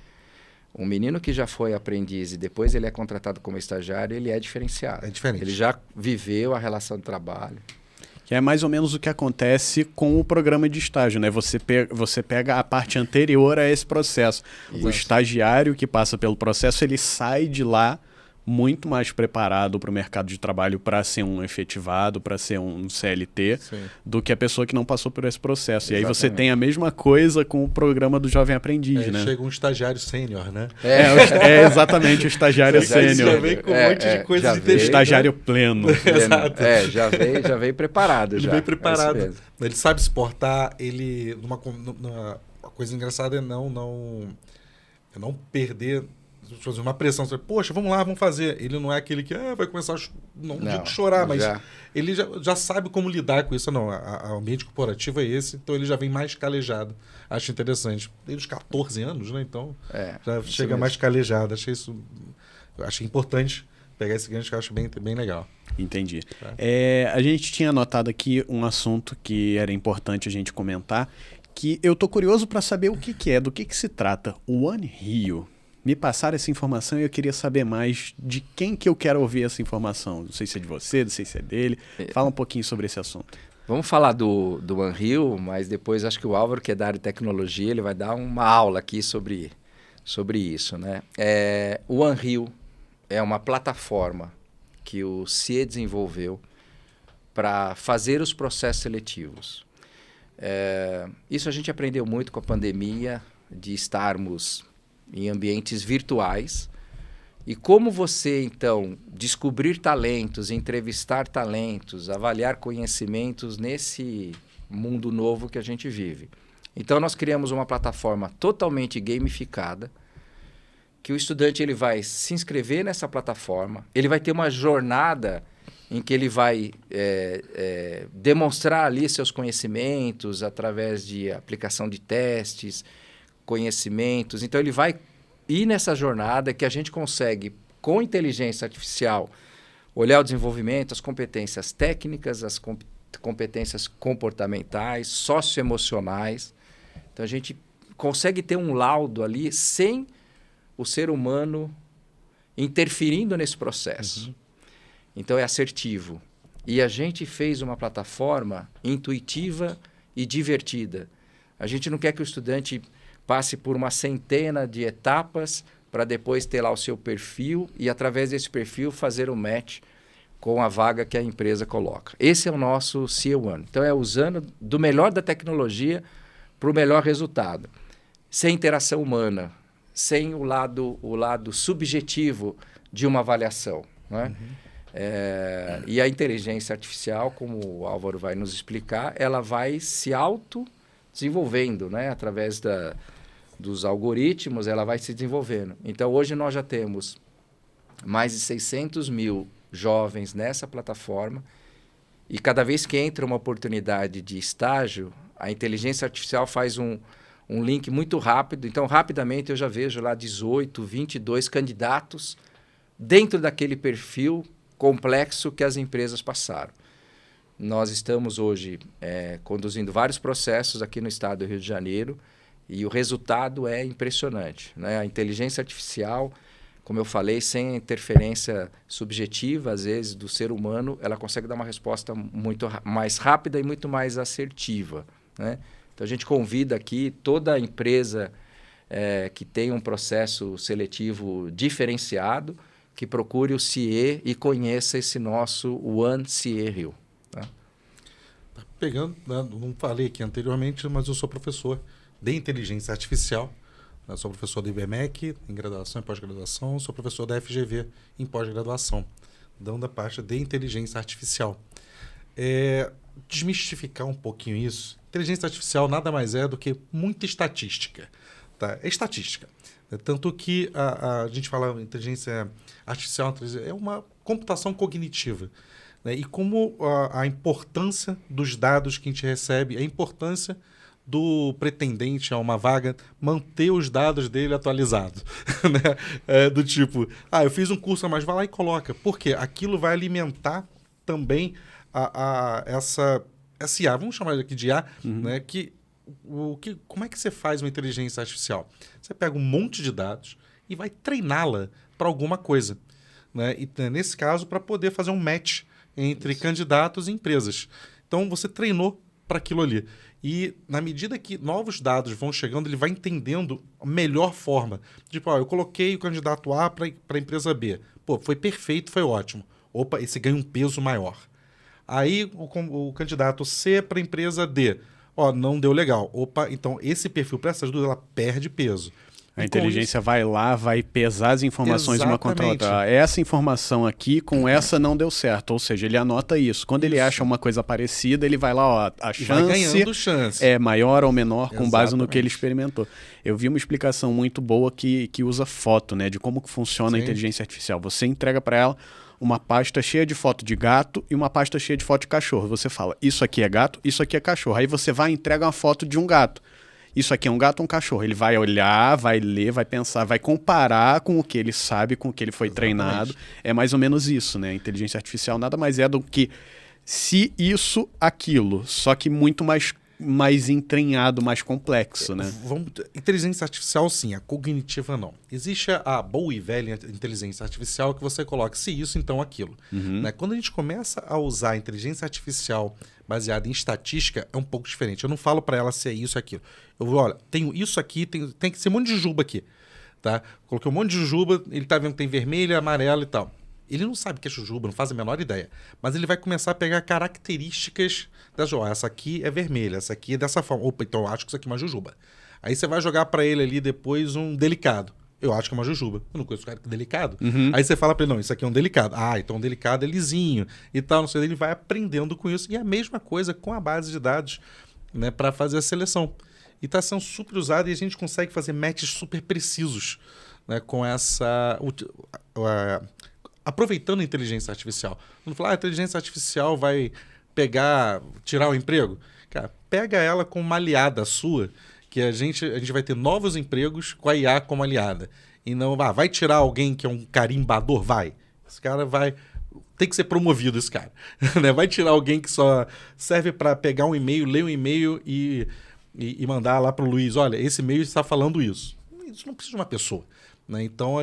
Um menino que já foi aprendiz e depois ele é contratado como estagiário, ele é diferenciado. É diferente. Ele já viveu a relação de trabalho. Que é mais ou menos o que acontece com o programa de estágio, né? Você pega a parte anterior a esse processo. Isso. O estagiário que passa pelo processo, ele sai de lá muito mais preparado para o mercado de trabalho, para ser um efetivado, para ser um CLT, Sim. do que a pessoa que não passou por esse processo. Exatamente. E aí você tem a mesma coisa com o programa do Jovem Aprendiz, né? Chega um estagiário sênior, né? É exatamente o estagiário sênior. Já vem com um monte de coisas interessantes. Estagiário pleno. Exato. Já veio preparado. Ele já. vem preparado. É isso mesmo. Ele sabe se portar. Uma coisa engraçada é não perder uma pressão. Poxa, vamos lá, vamos fazer. Ele não é aquele que vai começar não digo chorar, mas ele já sabe como lidar com isso. Não, o ambiente corporativo é esse, então ele já vem mais calejado. Acho interessante. Desde os 14 anos, né? Então já chega mais calejado. Achei importante pegar esse gancho que eu acho bem, bem legal. Entendi. A gente tinha anotado aqui um assunto que era importante a gente comentar, que eu tô curioso para saber o que é, do que se trata. O One Rio. Me passaram essa informação e eu queria saber mais de quem que eu quero ouvir essa informação. Não sei se é de você, não sei se é dele. Fala um pouquinho sobre esse assunto. Vamos falar do Unreal, mas depois acho que o Álvaro, que é da área de tecnologia, ele vai dar uma aula aqui sobre isso, né? O Unreal é uma plataforma que o CIE desenvolveu para fazer os processos seletivos. Isso a gente aprendeu muito com a pandemia, de estarmos em ambientes virtuais. E como você, então, descobrir talentos, entrevistar talentos, avaliar conhecimentos nesse mundo novo que a gente vive. Então, nós criamos uma plataforma totalmente gamificada, que o estudante ele vai se inscrever nessa plataforma, ele vai ter uma jornada em que ele vai demonstrar ali seus conhecimentos através de aplicação de testes, conhecimentos. Então, ele vai ir nessa jornada que a gente consegue, com inteligência artificial, olhar o desenvolvimento, as competências técnicas, as competências comportamentais, socioemocionais. Então, a gente consegue ter um laudo ali sem o ser humano interferindo nesse processo. Uhum. Então, é assertivo. E a gente fez uma plataforma intuitiva e divertida. A gente não quer que o estudante passe por uma centena de etapas para depois ter lá o seu perfil e, através desse perfil, fazer o match com a vaga que a empresa coloca. Esse é o nosso CE1. Então, é usando do melhor da tecnologia para o melhor resultado. Sem interação humana, sem o lado subjetivo de uma avaliação, né? Uhum. E a inteligência artificial, como o Álvaro vai nos explicar, ela vai se auto-desenvolvendo, né? Através dos algoritmos, ela vai se desenvolvendo. Então, hoje nós já temos mais de 600 mil jovens nessa plataforma e cada vez que entra uma oportunidade de estágio, a inteligência artificial faz um link muito rápido. Então, rapidamente, eu já vejo lá 18, 22 candidatos dentro daquele perfil complexo que as empresas passaram. Nós estamos hoje conduzindo vários processos aqui no estado do Rio de Janeiro e o resultado é impressionante, né? A inteligência artificial, como eu falei, sem a interferência subjetiva, às vezes, do ser humano, ela consegue dar uma resposta muito mais rápida e muito mais assertiva, né? Então, a gente convida aqui toda empresa que tem um processo seletivo diferenciado, que procure o CIE e conheça esse nosso One CIE Rio. Tá? Pegando, né, não falei aqui anteriormente, mas eu sou professor de inteligência artificial, Eu sou professor do IBMEC em graduação e pós-graduação, sou professor da FGV em pós-graduação, dando a parte de inteligência artificial. Desmistificar um pouquinho isso. Inteligência artificial nada mais é do que muita estatística. Tá? É estatística. Tanto que a gente fala inteligência artificial é uma computação cognitiva. Né? E como a importância dos dados que a gente recebe, a importância do pretendente a uma vaga manter os dados dele atualizados. Né? Do tipo, eu fiz um curso, mas vai lá e coloca. Por quê? Aquilo vai alimentar também essa IA, vamos chamar aqui de IA, né? Como é que você faz uma inteligência artificial? Você pega um monte de dados e vai treiná-la para alguma coisa. Né? E, nesse caso, para poder fazer um match entre candidatos e empresas. Então, você treinou para aquilo ali. E, na medida que novos dados vão chegando, ele vai entendendo a melhor forma. Tipo, eu coloquei o candidato A para a empresa B. Pô, foi perfeito, foi ótimo. Opa, esse ganha um peso maior. Aí, o candidato C para a empresa D. Não deu legal. Opa, então esse perfil para essas duas, ela perde peso. A inteligência vai lá, vai pesar as informações uma contra a outra. Essa informação aqui com essa não deu certo. Ou seja, ele anota isso. Quando ele acha uma coisa parecida, ele vai lá, a chance é maior ou menor com base no que ele experimentou. Eu vi uma explicação muito boa que usa foto, né? De como que funciona a inteligência artificial. Você entrega para ela uma pasta cheia de foto de gato e uma pasta cheia de foto de cachorro. Você fala, isso aqui é gato, isso aqui é cachorro. Aí você vai e entrega uma foto de um gato. Isso aqui é um gato ou um cachorro? Ele vai olhar, vai ler, vai pensar, vai comparar com o que ele sabe, com o que ele foi treinado. É mais ou menos isso, né? A inteligência artificial nada mais é do que se isso, aquilo. Só que muito mais entranhado, mais complexo, né? Inteligência artificial, sim. A cognitiva, não. Existe a boa e velha inteligência artificial que você coloca se isso, então aquilo. Né? Quando a gente começa a usar a inteligência artificial baseada em estatística, é um pouco diferente. Eu não falo para ela se é isso ou aquilo. Eu vou, olha, tenho isso aqui, tem que ser um monte de jujuba aqui. Tá? Coloquei um monte de jujuba, ele tá vendo que tem vermelho, amarelo e tal. Ele não sabe o que é jujuba, não faz a menor ideia. Mas ele vai começar a pegar características da jujuba. Essa aqui é vermelha, essa aqui é dessa forma. Opa, então eu acho que isso aqui é uma jujuba. Aí você vai jogar para ele ali depois um delicado. Eu acho que é uma jujuba. Eu não conheço o cara que é delicado. Aí você fala para ele, não, isso aqui é um delicado. Então um delicado é lisinho e tal. Não sei, ele vai aprendendo com isso. E a mesma coisa com a base de dados, né, para fazer a seleção. E está sendo super usado e a gente consegue fazer matches super precisos, né, com essa... aproveitando a inteligência artificial. Quando falar, a inteligência artificial vai tirar o emprego, cara, pega ela com uma aliada sua, que a gente vai ter novos empregos com a IA como aliada. E não vai tirar alguém que é um carimbador? Vai. Esse cara tem que ser promovido, esse cara. Vai tirar alguém que só serve para pegar um e-mail, ler um e-mail e mandar lá para o Luiz, olha, esse e-mail está falando isso. Isso não precisa de uma pessoa. Né? Então,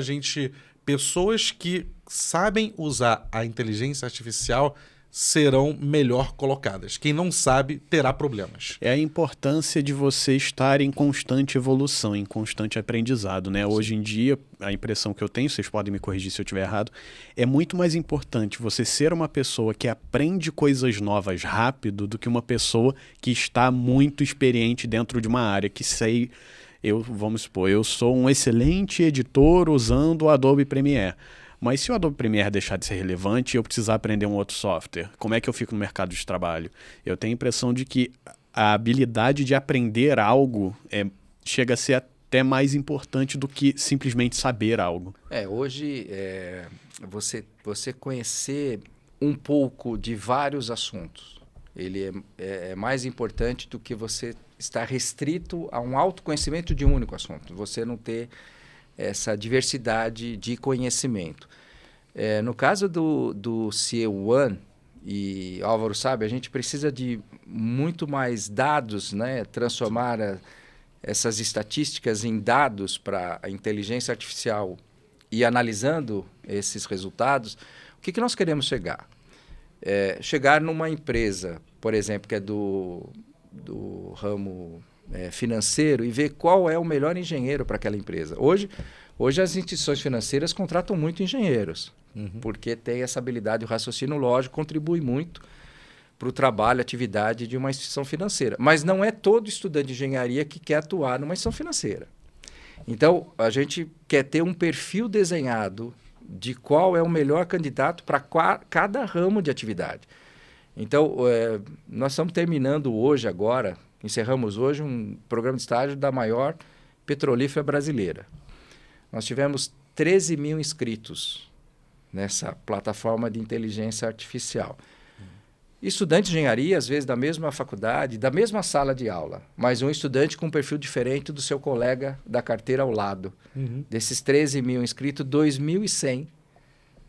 pessoas que sabem usar a inteligência artificial serão melhor colocadas. Quem não sabe terá problemas. É a importância de você estar em constante evolução, em constante aprendizado, né? Hoje em dia, a impressão que eu tenho, vocês podem me corrigir se eu estiver errado, é muito mais importante você ser uma pessoa que aprende coisas novas rápido do que uma pessoa que está muito experiente dentro de uma área, que sei... Vamos supor, eu sou um excelente editor usando o Adobe Premiere. Mas se o Adobe Premiere deixar de ser relevante e eu precisar aprender um outro software, como é que eu fico no mercado de trabalho? Eu tenho a impressão de que a habilidade de aprender algo chega a ser até mais importante do que simplesmente saber algo. Hoje, você conhecer um pouco de vários assuntos, ele é mais importante do que você estar restrito a um autoconhecimento de um único assunto. Você não ter essa diversidade de conhecimento. No caso do CE1, e Álvaro sabe, a gente precisa de muito mais dados, né? Transformar essas estatísticas em dados para a inteligência artificial e analisando esses resultados, o que nós queremos chegar? Chegar numa empresa, por exemplo, que é do ramo financeiro e ver qual é o melhor engenheiro para aquela empresa. Hoje as instituições financeiras contratam muito engenheiros, porque tem essa habilidade, o raciocínio lógico contribui muito para o trabalho, atividade de uma instituição financeira. Mas não é todo estudante de engenharia que quer atuar numa instituição financeira. Então, a gente quer ter um perfil desenhado de qual é o melhor candidato para cada ramo de atividade. Então, nós estamos terminando hoje, agora, encerramos hoje um programa de estágio da maior petrolífera brasileira. Nós tivemos 13 mil inscritos nessa plataforma de inteligência artificial. Estudante de engenharia, às vezes da mesma faculdade, da mesma sala de aula, mas um estudante com um perfil diferente do seu colega da carteira ao lado. Desses 13 mil inscritos, 2.100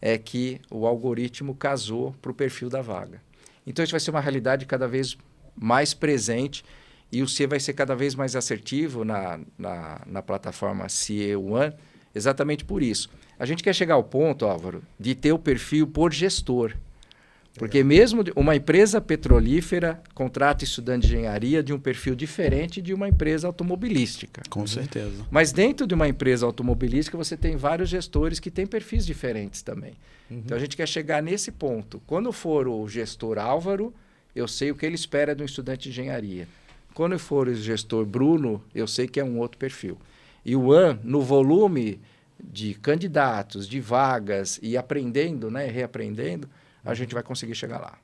é que o algoritmo casou para o perfil da vaga. Então, isso vai ser uma realidade cada vez mais presente e o CIE vai ser cada vez mais assertivo na plataforma CIE One, exatamente por isso. A gente quer chegar ao ponto, Álvaro, de ter o perfil por gestor. Porque mesmo uma empresa petrolífera contrata estudante de engenharia de um perfil diferente de uma empresa automobilística. Com certeza. Mas dentro de uma empresa automobilística, você tem vários gestores que têm perfis diferentes também. Então, a gente quer chegar nesse ponto. Quando for o gestor Álvaro, eu sei o que ele espera de um estudante de engenharia. Quando for o gestor Bruno, eu sei que é um outro perfil. E o One, no volume de candidatos, de vagas e aprendendo, né, reaprendendo, a gente vai conseguir chegar lá.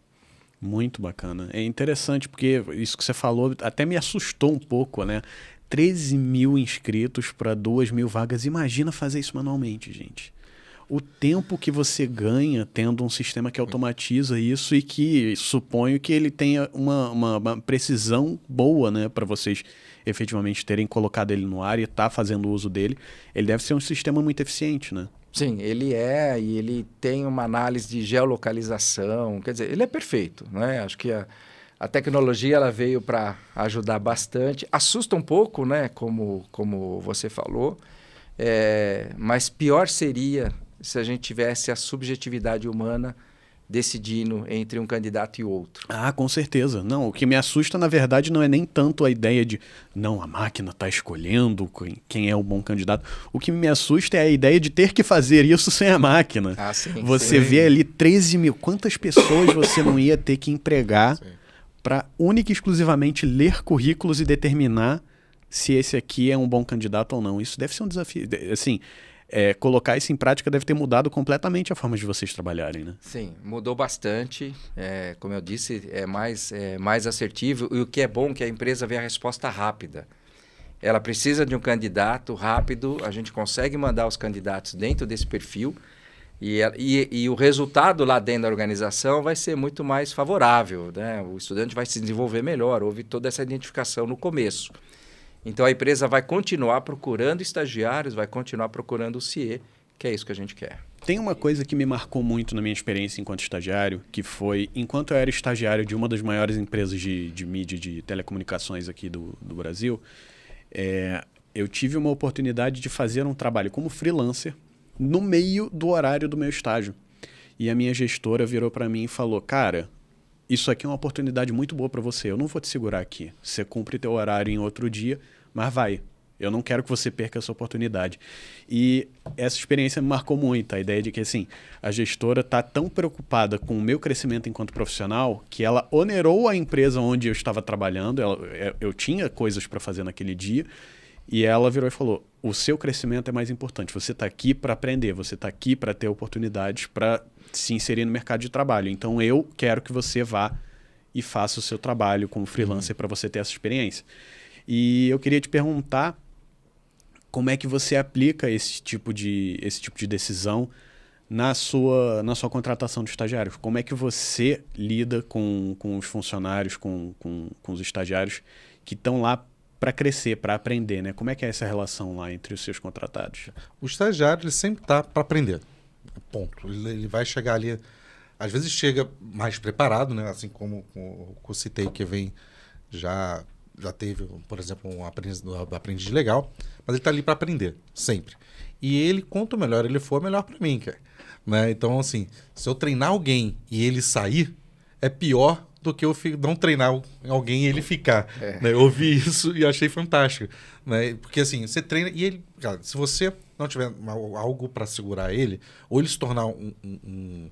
Muito bacana. É interessante porque isso que você falou até me assustou um pouco, né? 13 mil inscritos para 2.000 vagas. Imagina fazer isso manualmente, gente. O tempo que você ganha tendo um sistema que automatiza isso e que suponho que ele tenha uma precisão boa, né, para vocês efetivamente terem colocado ele no ar e estar fazendo uso dele. Ele deve ser um sistema muito eficiente, né? Sim, ele é, e ele tem uma análise de geolocalização, quer dizer, ele é perfeito, né? Acho que a tecnologia ela veio para ajudar bastante, assusta um pouco, né? Como você falou, mas pior seria se a gente tivesse a subjetividade humana decidindo entre um candidato e outro. Ah, com certeza. Não, o que me assusta, na verdade, não é nem tanto a ideia de não, a máquina está escolhendo quem é o bom candidato. O que me assusta é a ideia de ter que fazer isso sem a máquina. Ah, sim, você sim. vê ali 13 mil. Quantas pessoas você não ia ter que empregar para única e exclusivamente ler currículos e determinar se esse aqui é um bom candidato ou não? Isso deve ser um desafio. Assim, colocar isso em prática deve ter mudado completamente a forma de vocês trabalharem, né? Sim, mudou bastante. Como eu disse, é mais assertivo. E o que é bom é que a empresa vê a resposta rápida. Ela precisa de um candidato rápido, a gente consegue mandar os candidatos dentro desse perfil e o resultado lá dentro da organização vai ser muito mais favorável, né? O estudante vai se desenvolver melhor, houve toda essa identificação no começo. Então, a empresa vai continuar procurando estagiários, vai continuar procurando o CIE, que é isso que a gente quer. Tem uma coisa que me marcou muito na minha experiência enquanto estagiário, que foi, enquanto eu era estagiário de uma das maiores empresas de mídia de telecomunicações aqui do Brasil, eu tive uma oportunidade de fazer um trabalho como freelancer no meio do horário do meu estágio. E a minha gestora virou para mim e falou, cara, isso aqui é uma oportunidade muito boa para você, eu não vou te segurar aqui. Você cumpre teu horário em outro dia, mas vai. Eu não quero que você perca essa oportunidade. E essa experiência me marcou muito, a ideia de que assim, a gestora está tão preocupada com o meu crescimento enquanto profissional que ela onerou a empresa onde eu estava trabalhando, eu tinha coisas para fazer naquele dia, e ela virou e falou, o seu crescimento é mais importante, você está aqui para aprender, você está aqui para ter oportunidades para se inserir no mercado de trabalho. Então eu quero que você vá e faça o seu trabalho como freelancer para você ter essa experiência. E eu queria te perguntar como é que você aplica esse tipo de decisão na sua contratação de estagiários. Como é que você lida com os funcionários, com os estagiários que estão lá para crescer, para aprender, né? Como é que é essa relação lá entre os seus contratados? O estagiário ele sempre está para aprender. Ponto. Ele vai chegar ali, às vezes chega mais preparado, né? Assim como eu citei que vem já teve, por exemplo, um aprendiz legal, mas ele está ali para aprender, sempre. E ele, quanto melhor ele for, melhor para mim, cara. Né? Então, assim, se eu treinar alguém e ele sair, é pior do que eu não treinar alguém e ele ficar. Né? Eu ouvi isso e achei fantástico. Né? Porque, assim, você treina e ele... Cara, se você não tiver algo para segurar ele, ou ele se tornar um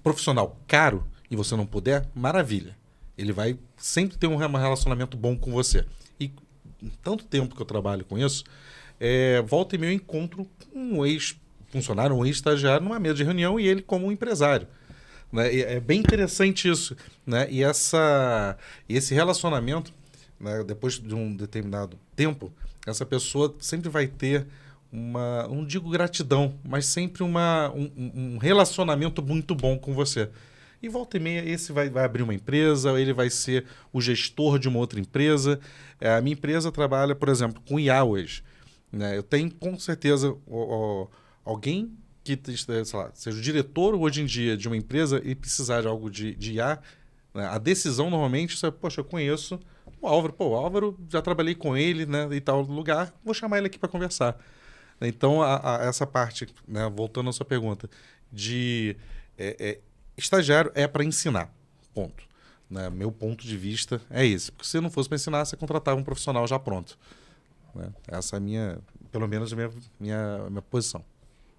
profissional caro e você não puder, maravilha. Ele vai sempre ter um relacionamento bom com você. E tanto tempo que eu trabalho com isso, volta e meia eu encontro um ex-funcionário, um ex-estagiário numa mesa de reunião e ele como um empresário. Né? É bem interessante isso. Né? E esse relacionamento, né, depois de um determinado tempo, essa pessoa sempre vai ter não digo gratidão, mas sempre um relacionamento muito bom com você. E volta e meia, esse vai abrir uma empresa, ele vai ser o gestor de uma outra empresa. A minha empresa trabalha, por exemplo, com IA hoje. Né? Eu tenho, com certeza, alguém que sei lá, seja o diretor hoje em dia de uma empresa e precisar de algo de IA, né? A decisão normalmente, poxa, eu conheço o Álvaro. Pô, o Álvaro, já trabalhei com ele, né, em tal lugar, vou chamar ele aqui para conversar. Então, essa parte, né, voltando à sua pergunta, de estagiário é para ensinar, ponto. Né? Meu ponto de vista é esse. Porque se não fosse para ensinar, você contratava um profissional já pronto. Né? Essa é pelo menos a minha posição.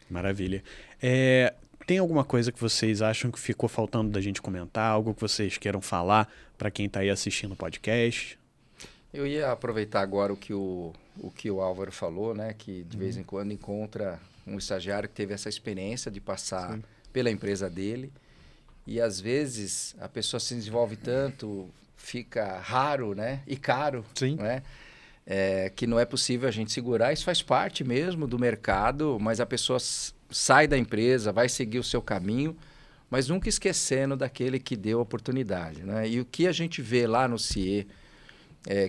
Maravilha. Tem alguma coisa que vocês acham que ficou faltando da gente comentar? Algo que vocês queiram falar para quem está aí assistindo o podcast? Eu ia aproveitar agora o que o Álvaro falou, né? Que de vez em quando encontra um estagiário que teve essa experiência de passar pela empresa dele. E às vezes a pessoa se desenvolve tanto, fica raro, né? E caro, né? Que não é possível a gente segurar. Isso faz parte mesmo do mercado, mas a pessoa sai da empresa, vai seguir o seu caminho, mas nunca esquecendo daquele que deu a oportunidade, né? E o que a gente vê lá no CIE,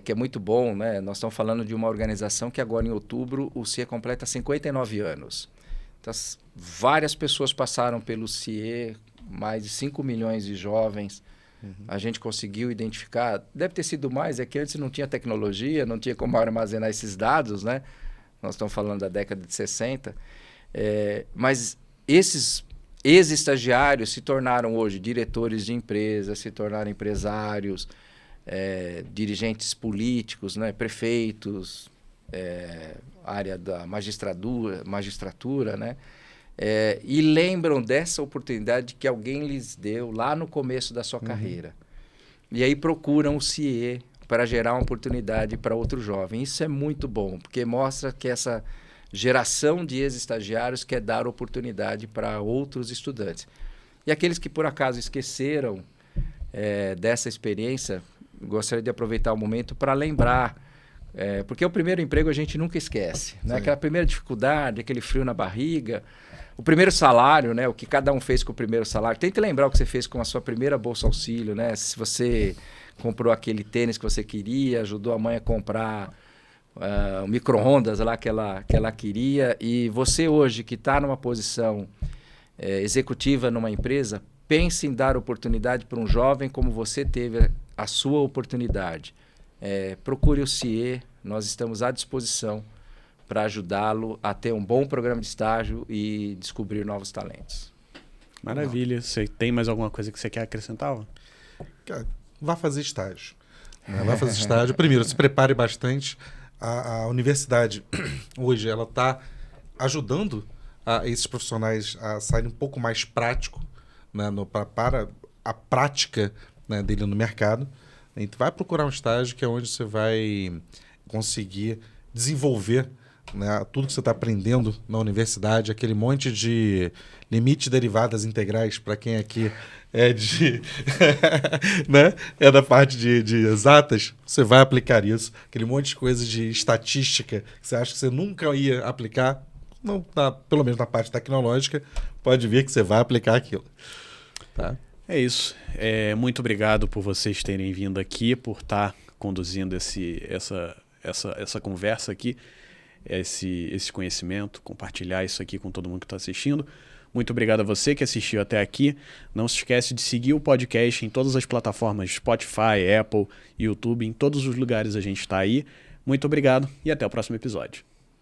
que é muito bom, né? Nós estamos falando de uma organização que agora em outubro o CIE completa 59 anos. Então, várias pessoas passaram pelo CIE, mais de 5 milhões de jovens. A gente conseguiu identificar, deve ter sido mais, é que antes não tinha tecnologia, não tinha como armazenar esses dados, né? Nós estamos falando da década de 60. Mas esses ex-estagiários se tornaram hoje diretores de empresas, se tornaram empresários, dirigentes políticos, né? Prefeitos, área da magistratura, né? E lembram dessa oportunidade que alguém lhes deu lá no começo da sua carreira. E aí procuram o CIE para gerar uma oportunidade para outro jovem. Isso é muito bom, porque mostra que essa geração de ex-estagiários quer dar oportunidade para outros estudantes. E aqueles que por acaso esqueceram dessa experiência, gostaria de aproveitar o momento para lembrar, porque o primeiro emprego a gente nunca esquece, né? Aquela primeira dificuldade, aquele frio na barriga, o primeiro salário, né? O que cada um fez com o primeiro salário. Tente lembrar o que você fez com a sua primeira bolsa auxílio, né? Se você comprou aquele tênis que você queria, ajudou a mãe a comprar o micro-ondas lá que ela queria. E você hoje que está numa posição executiva numa empresa, pense em dar oportunidade para um jovem como você teve a sua oportunidade. Procure o CIE, nós estamos à disposição para ajudá-lo a ter um bom programa de estágio e descobrir novos talentos. Maravilha. Você tem mais alguma coisa que você quer acrescentar? Cara, vá fazer estágio. Vá fazer estágio. Primeiro, se prepare bastante. A universidade, hoje, ela está ajudando esses profissionais a saírem um pouco mais prático, né, para a prática, né, dele no mercado. Então, vai procurar um estágio que é onde você vai conseguir desenvolver, né, tudo que você está aprendendo na universidade, aquele monte de limites, derivadas, integrais, para quem aqui né, da parte de exatas, você vai aplicar isso. Aquele monte de coisa de estatística que você acha que você nunca ia aplicar, não, pelo menos na parte tecnológica, pode ver que você vai aplicar aquilo. Tá? É isso. Muito obrigado por vocês terem vindo aqui, por estar conduzindo essa conversa aqui, esse conhecimento, compartilhar isso aqui com todo mundo que está assistindo. Muito obrigado a você que assistiu até aqui. Não se esquece de seguir o podcast em todas as plataformas Spotify, Apple, YouTube, em todos os lugares a gente está aí. Muito obrigado e até o próximo episódio.